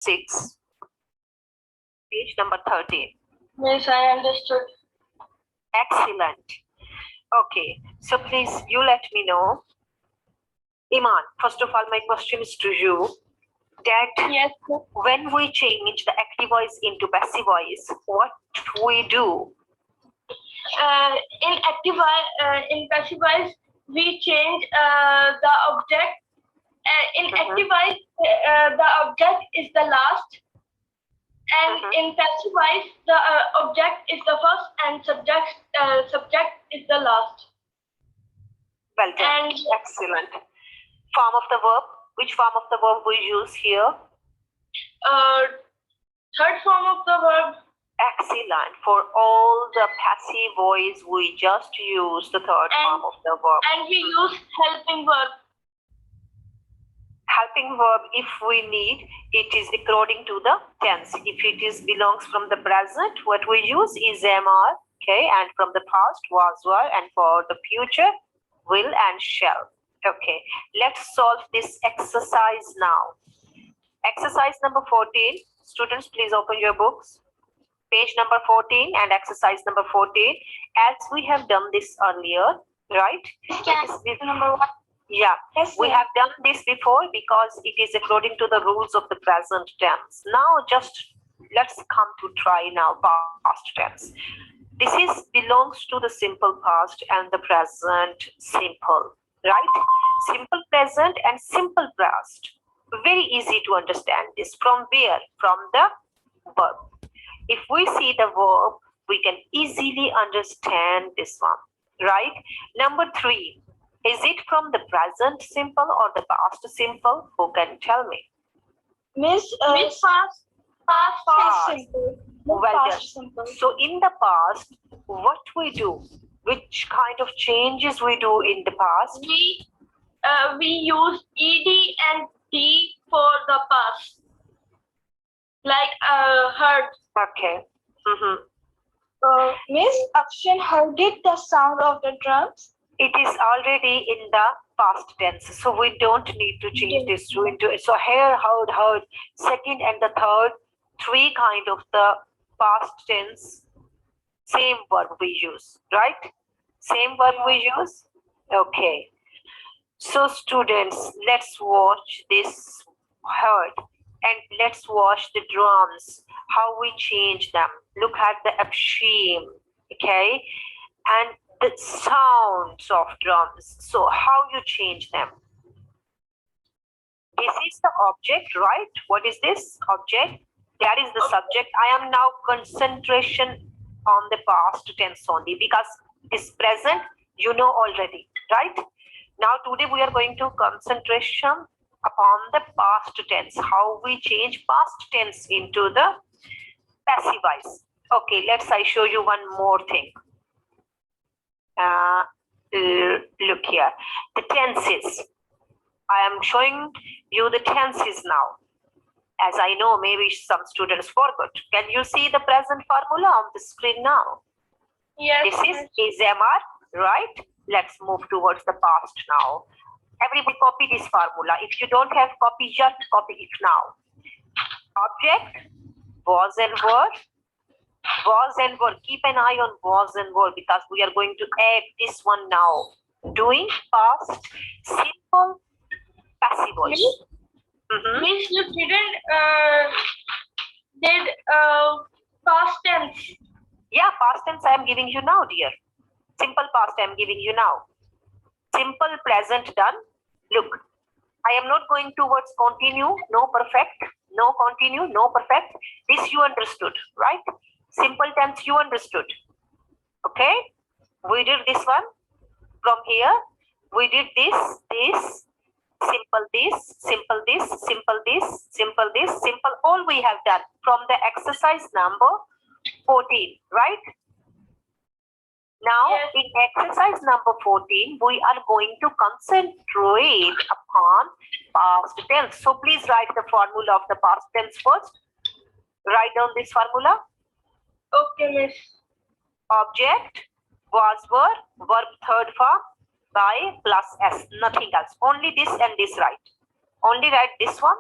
6, page number 13. Yes, I understood. Excellent. Okay, so please you let me know. Iman, first of all, my question is to you that Yes. when we change the active voice into passive voice, what we do? In passive voice, we change the object. In active voice, the object is the last, and in passive voice, the object is the first, and subject is the last. Well done. And excellent. Form of the verb. Which form of the verb we use here? Third form of the verb. Excellent. For all the passive voice, we just use the third form of the verb. And we use helping verb. Helping verb, if we need, it is according to the tense. If it is belongs from the present, what we use is MR, okay, and from the past, was, were, and for the future, will and shall. Okay, let's solve this exercise now. Exercise number 14. Students, please open your books. Page number 14 and exercise number 14. As we have done this earlier, right? This number 1. Yeah, yes, we have done this before because it is according to the rules of the present tense. Now just let's come to try now past tense. This is belongs to the simple past and the present simple, right? Simple present and simple past. Very easy to understand this. From where? From the verb. If we see the verb, we can easily understand this one, right? Number 3. Is it from the present simple or the past simple? Who can tell me? Miss, past simple. Well done. Simple. So in the past, what we do? Which kind of changes we do in the past? We use ed and t for the past. Like heard. Okay. Miss Akshan heard it, the sound of the drums. It is already in the past tense, so we don't need to change this into it. So here, heard, second and the third, 3 kind of the past tense, same verb we use, right? Same verb we use. Okay. So students, let's watch this heard and let's watch the drums, how we change them. Look at the afshim, okay? And the sounds of drums. So how you change them? This is the object, right? What is this object? That is the subject. I am now concentration on the past tense only because this present you know already, right? Now today we are going to concentration upon the past tense. How we change past tense into the passive voice. Okay, I show you one more thing. Look here, the tenses. I am showing you the tenses now. As I know, maybe some students forgot. Can you see the present formula on the screen now? Yes. This is MR, right? Let's move towards the past now. Everybody copy this formula. If you don't have copy, just copy it now. Object, was and were. Was and were. Keep an eye on was and were because we are going to add this one now. Doing past simple passive voice. Means you did past tense. Yeah, past tense I am giving you now, dear. Simple past I am giving you now. Simple present done. Look, I am not going towards continue, no perfect, no continue, no perfect. This you understood, right? Simple tense you understood. Okay? We did this one. From here, we did this, simple this, simple this, simple this, simple this, simple. All we have done from the exercise number 14, right? Now, yes. In exercise number 14, we are going to concentrate upon past tense. So, please write the formula of the past tense first. Write down this formula. Okay, miss. Object, was, were, verb third form, by plus S. Nothing else. Only this and this write. Only write this one.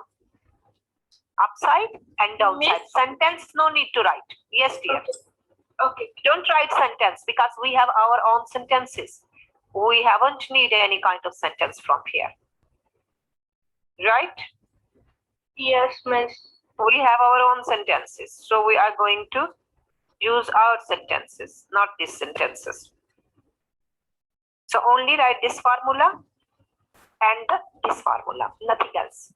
Upside and downside. Miss? Sentence, no need to write. Yes, dear. Okay. Don't write sentence because we have our own sentences. We haven't need any kind of sentence from here. Right? Yes, miss. We have our own sentences. So we are going to use our sentences, not these sentences. So only write this formula and this formula, nothing else.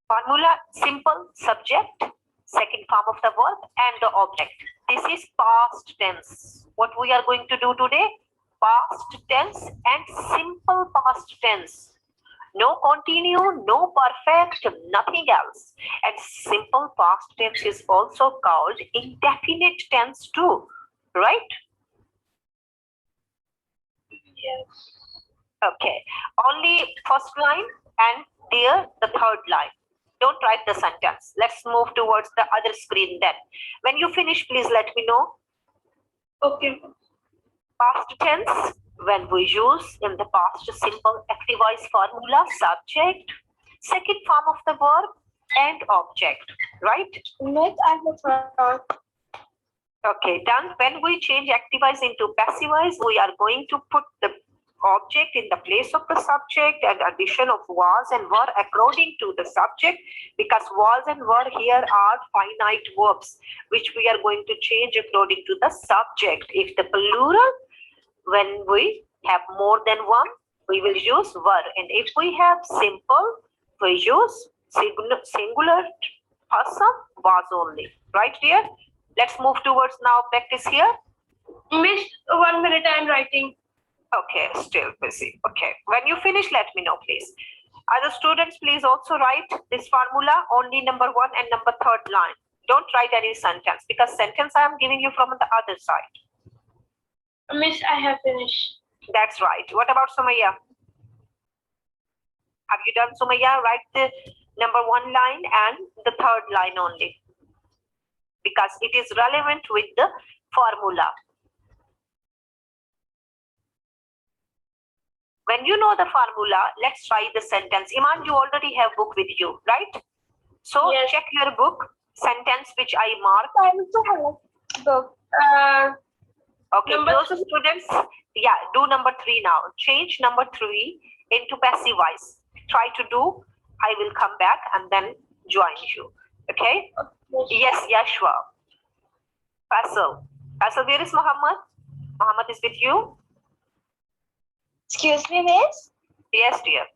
Formula, simple, subject, second form of the verb and the object. This is past tense. What we are going to do today? Past tense and simple past tense. No continue, no perfect, nothing else. And simple past tense is also called indefinite tense too, right? Yes. Okay. Only first line and there the third line. Don't write the sentence. Let's move towards the other screen then. When you finish, please let me know. Okay. Past tense, when we use in the past simple active voice formula, subject, second form of the verb and object, right? Miss, I have Okay, done. When we change active voice into passive voice, we are going to put the object in the place of the subject and addition of was and were according to the subject, because was and were here are finite verbs which we are going to change according to the subject. If the plural, when we have more than one, we will use were, and if we have simple, we use singular person, was only. Right, dear? Let's move towards now practice here. Miss, 1 minute, I'm writing. Okay, still busy. Okay, when you finish, let me know, please. Other students, please also write this formula, only number 1 and number 3rd line. Don't write any sentence, because sentence I am giving you from the other side. Miss, I have finished. That's right. What about Sumaya? Have you done, Sumaya? Write the number 1 line and the 3rd line only, because it is relevant with the formula. When you know the formula, let's try the sentence. Iman, you already have book with you, right? So Yes. check your book, sentence which I marked. I also have book. Okay, those students, yeah, do number 3 now. Change number 3 into passive voice. Try to do. I will come back and then join you. Okay? Yes, Yashwa. Faisal. Faisal, where is Muhammad? Muhammad is with you? Excuse me, miss. Yes, dear.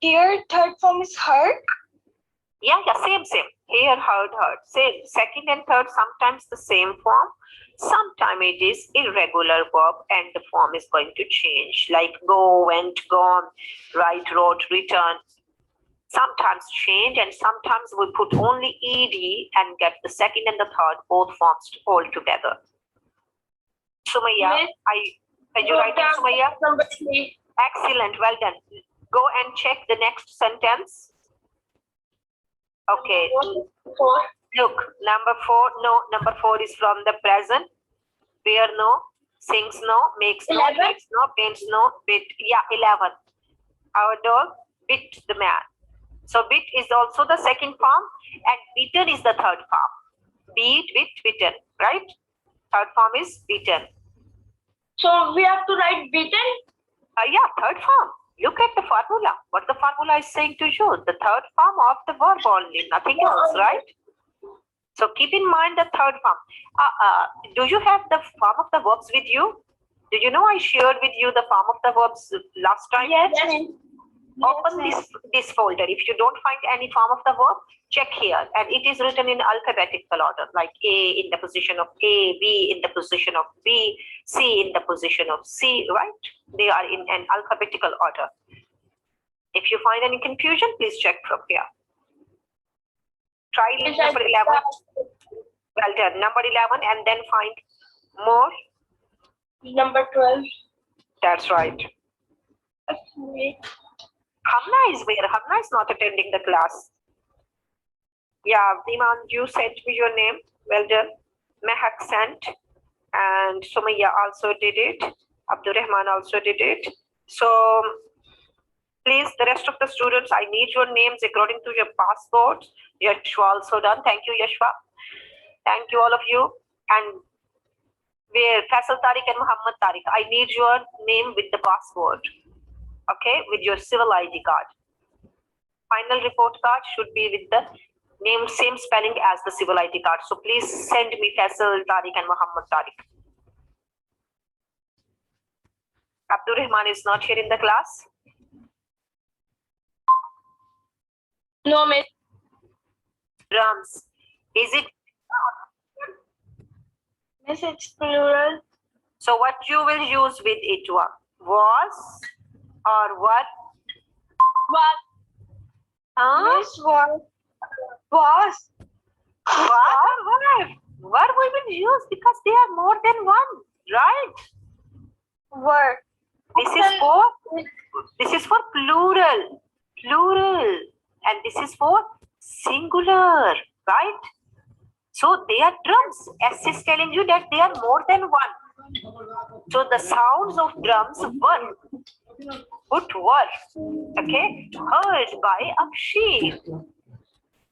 Here, third form is heard. Yeah, same. Here, heard. Same. Second and third, sometimes the same form. Sometimes it is irregular verb and the form is going to change. Like go, went, gone, write, wrote, return. Sometimes change, and sometimes we put only ed and get the second and the third, both forms all together. Sumaya, are you writing, Sumaya? Number 3. Excellent, well done. Go and check the next sentence. Okay. 4. Look, number 4, no, number 4 is from the present. Where no, sings no, makes no, 11. eats no, paints no, bit. Yeah, 11. Our dog bit the man. So bit is also the second form and bitten is the third form. Beat, bit, bitten, right? Third form is bitten. So we have to write beaten? Yeah, third form. Look at the formula. What the formula is saying to you. The third form of the verb only, nothing else, right? So keep in mind the third form. Do you have the form of the verbs with you? Do you know I shared with you the form of the verbs last time? Yes. Open this folder. If you don't find any form of the verb, check here. And it is written in alphabetical order, like A in the position of A, B in the position of B, C in the position of C, right? They are in an alphabetical order. If you find any confusion, please check from here. Try number 11. Well done. Number 11 and then find more. Number 12. That's right. Okay. Hamna is where? Hamna is not attending the class. Yeah, Iman, you sent me your name. Well done. Mehak sent. And Sumaya also did it. Abdurrahman also did it. So Please, the rest of the students, I need your names according to your passports. Yashwa also done. Thank you, Yashwa. Thank you, all of you. And where Faisal Tariq and Muhammad Tariq, I need your name with the passport. Okay, with your civil ID card. Final report card should be with the name, same spelling as the civil ID card. So please send me Faisal Tariq and Muhammad Tariq. Abdur Rahman is not here in the class. No, Miss. Drums. Is it? Miss, it's plural. So what you will use with it? Was or what? What? Huh? Miss, was. What or what? What we will use because they are more than one, right? Were. This is for plural, and this is for singular, right? So they are drums. S is telling you that they are more than one. So the sounds of drums were, okay, heard by Akshi.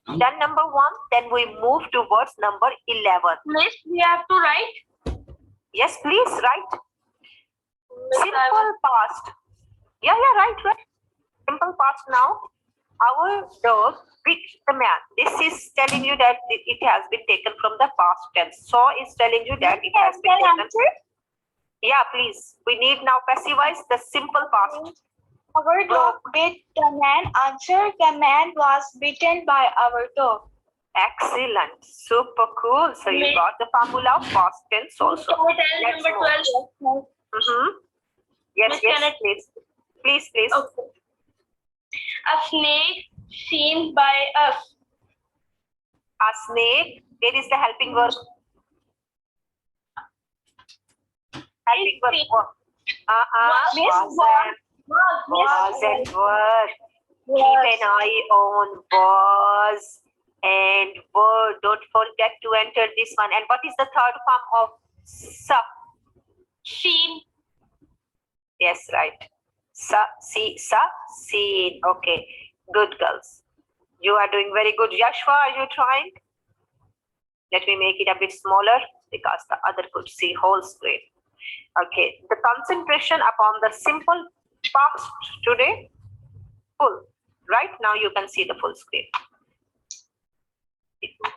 Then number 1, then we move towards number 11. Miss, we have to write. Yes, please write. Simple past. Yeah, right. Simple past now. Our dog bit the man. This is telling you that it has been taken from the past tense. Saw is telling you that it has been taken. Yeah, please. We need now passivize the simple past. Our dog bit the man. Answer, the man was bitten by our dog. Excellent. Super cool. So you got the formula of past tense also. Let's number 12. Yes, please. Please. Okay. A snake seen by us. A snake. Where is the helping verb? Helping verb. Wasn't were. Keep an eye on was and were. Don't forget to enter this one. And what is the third form of sa? Seen. Yes, right. Sa, seen. Okay. Good girls. You are doing very good. Yashwa, are you trying? Let me make it a bit smaller because the other could see whole screen. Okay. The concentration upon the simple past today, full. Right now you can see the full screen.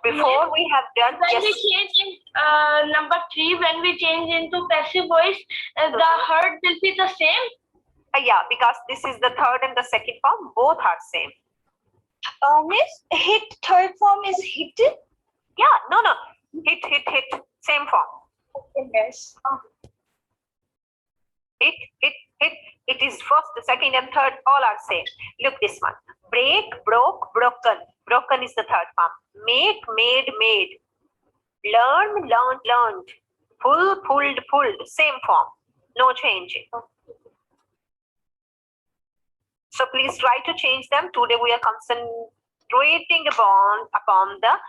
Before we have done, when we change in number 3, when we change into passive voice, the heard will be the same. Yeah, because this is the third and the second form, both are same. Miss, hit third form is hit. Yeah, no. Hit, same form. Yes. Hit. It is first, the second, and third, all are same. Look this one. Break, broke, broken. Broken is the third form. Make, made. Learn, learned. Pull, pulled. Same form. No changing. So please try to change them. Today we are concentrating upon the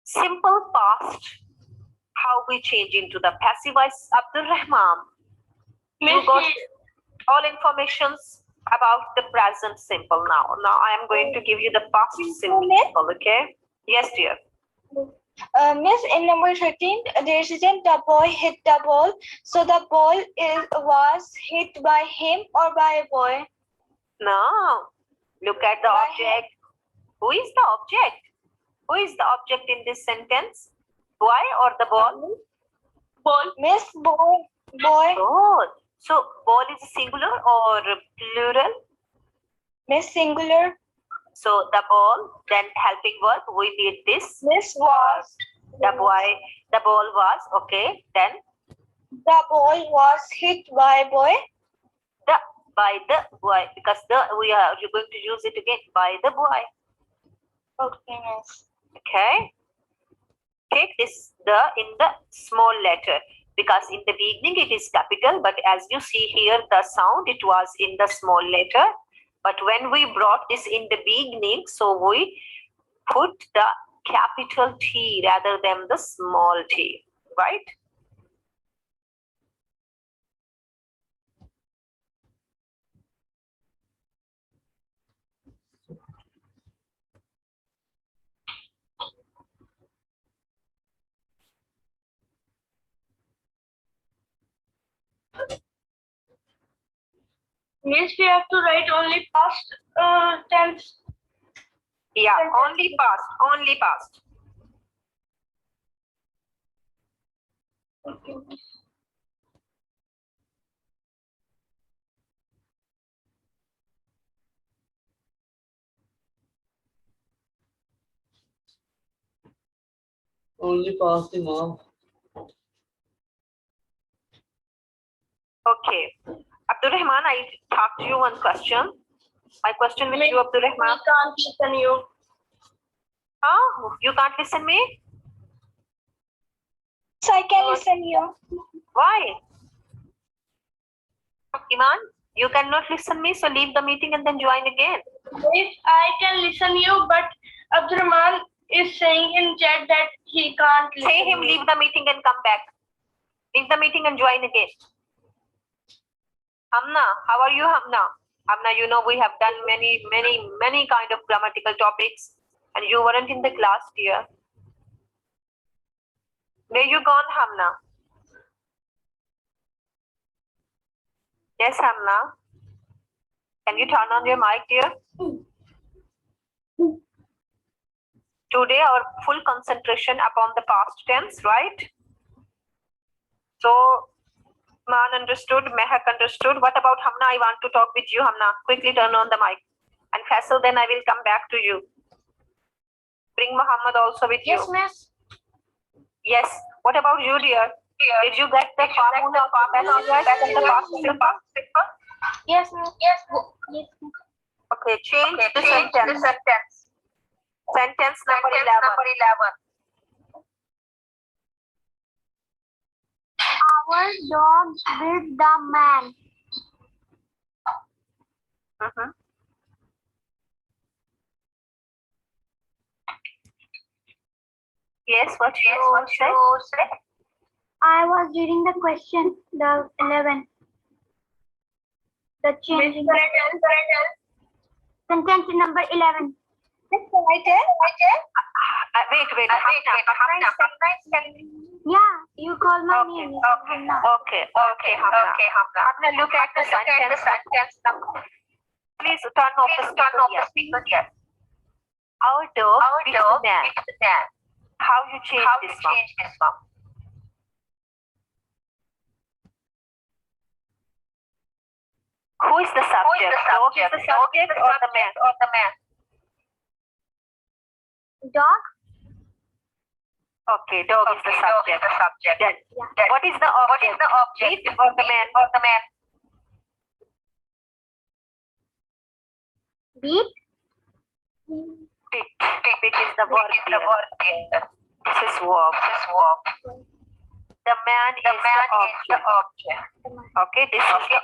simple past. How we change into the passive voice. Abdul Rahman. You got all informations about the present simple now. Now I am going to give you the past simple, okay? Yes, dear. Miss, in number 13, there is the boy hit the ball. So the ball was hit by him or by a boy? No. Look at the object. Who is the object? Who is the object in this sentence? Boy or the ball? Ball. Miss, boy. Both. So ball is singular or plural? Miss, singular. So the ball, then helping verb, we need this. Miss, was. The ball was, okay. Then? The ball was hit by boy. By the boy, because you're going to use it again, by the boy. Okay, miss. Okay. Take this in the small letter, because in the beginning it is capital, but as you see here, the sound, it was in the small letter. But when we brought this in the beginning, so we put the capital T rather than the small t, right? Means we have to write only past tense. Yeah, only past, only past. Okay. Only past the mom. Okay. Abdul Rahman, I asked you one question. My question with you, Abdul Rahman. I can't listen you. Oh, you can't listen me? So I can listen you. Why? Iman, you cannot listen me, so leave the meeting and then join again. If I can listen you, but Abdurrahman is saying in chat that he can't listen. Say him leave the meeting and come back. Leave the meeting and join again. Hamna, how are you, Hamna? Hamna, you know we have done many kind of grammatical topics and you weren't in the class, dear. Where you gone, Hamna? Yes, Hamna. Can you turn on your mic, dear? Today our full concentration upon the past tense, right? So, Man understood, Mehak understood. What about Hamna? I want to talk with you, Hamna. Quickly turn on the mic. And Faisal, then I will come back to you. Bring Muhammad also with you. Yes, miss. Yes. What about you, dear? Did you get the formula of passive the past simple? Yes, miss. Yes. Yes. Okay, change the sentence. Sentence number 11. Our dog with the man. Yes, what you said? I was reading the question, the 11. The changing. Sentence number 11. Wait. Yeah, you call my name. Okay, Hamna. Hamna, look at the sentence number. Please turn off the speaker here. Our dog beat the man. How you change this one? Who is the subject? Dog is the subject or the man? Dog? Okay, dog is the subject. Then, what is the object? It or the man? Beat? It is the verb. This is verb. The man is the object. Okay, this is the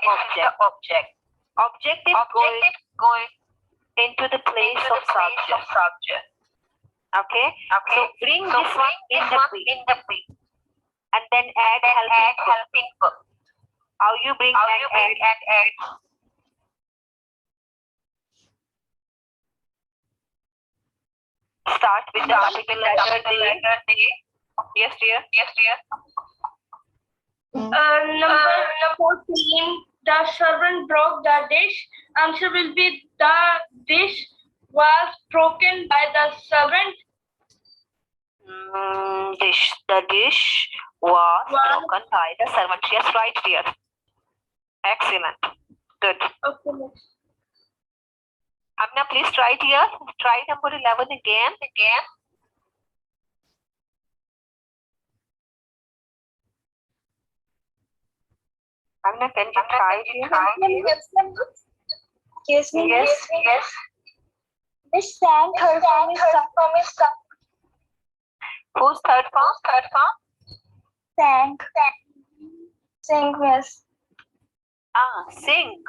object. Object is going into the place of subject. Okay. So bring this one in the be. And then add helping verb. How you bring and add? Start with the capital letter D. Yes, dear. Number 14. The servant broke the dish. Answer will be the dish was broken by the servant. The dish was broken by the servant. Yes, right, dear. Excellent. Good. Okay. Amna, please try it here. Try number 11 again. Amna, can you try it here? Excuse me. Yes. This sang her from his son. Who's third form? Sang. Sing, miss. Sing.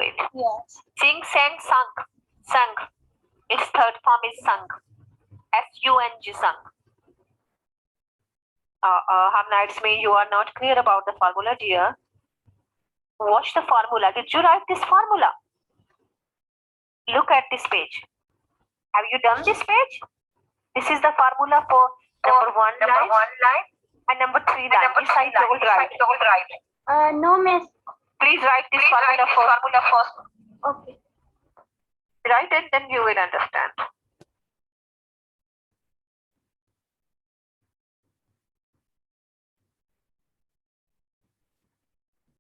Wait. Yes. Sing, sang, sung. Its third form is sung. S-U-N-G, sung. Hamna, it's me. You are not clear about the formula, dear. Watch the formula. Did you write this formula? Look at this page. Have you done this page? This is the formula for number 1 line and number 3 line. Yes, I told right. No, miss. Please write this formula first. Okay. Write it, then you will understand.